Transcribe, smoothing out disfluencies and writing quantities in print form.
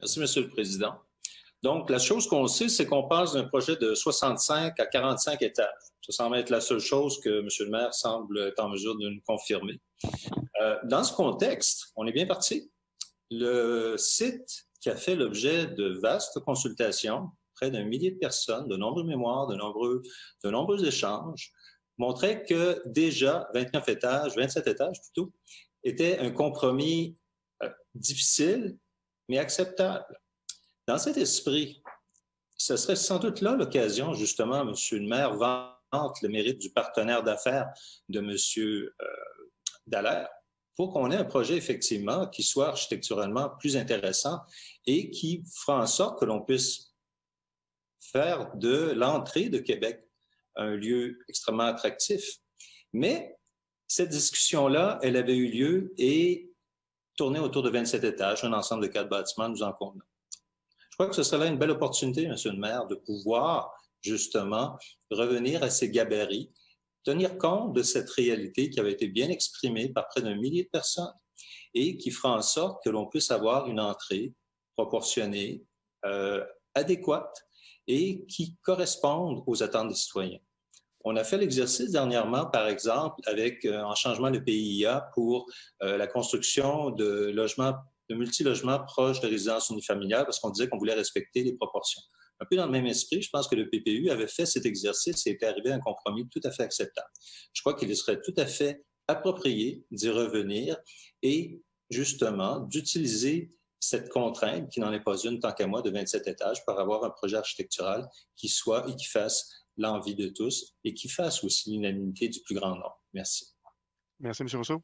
Merci, Monsieur le Président. Donc, la chose qu'on sait, c'est qu'on passe d'un projet de 65 à 45 étages. Ça semble être la seule chose que M. le maire semble être en mesure de nous confirmer. Dans ce contexte, on est bien parti. Le site qui a fait l'objet de vastes consultations, près d'un millier de personnes, de nombreux mémoires, de nombreux échanges, montrait que déjà 29 étages, 27 étages plutôt, était un compromis difficile, mais acceptable. Dans cet esprit, ce serait sans doute là l'occasion, justement, M. le maire vante le mérite du partenaire d'affaires de M. Dallaire pour qu'on ait un projet, effectivement, qui soit architecturalement plus intéressant et qui fera en sorte que l'on puisse faire de l'entrée de Québec un lieu extrêmement attractif. Mais cette discussion-là, elle avait eu lieu et tournait autour de 27 étages, un ensemble de 4 bâtiments, nous en convenons. Je crois que ce serait là une belle opportunité, M. le maire, de pouvoir justement revenir à ces gabarits, tenir compte de cette réalité qui avait été bien exprimée par près d'un millier de personnes et qui fera en sorte que l'on puisse avoir une entrée proportionnée, adéquate et qui corresponde aux attentes des citoyens. On a fait l'exercice dernièrement, par exemple, avec en changement de PIA pour la construction de logements, de multilogements proches de résidences unifamiliales parce qu'on disait qu'on voulait respecter les proportions. Un peu dans le même esprit, je pense que le PPU avait fait cet exercice et était arrivé à un compromis tout à fait acceptable. Je crois qu'il serait tout à fait approprié d'y revenir et justement d'utiliser cette contrainte, qui n'en est pas une tant qu'à moi, de 27 étages, pour avoir un projet architectural qui soit et qui fasse l'envie de tous et qui fasse aussi l'unanimité du plus grand nombre. Merci. Merci, M. Rousseau.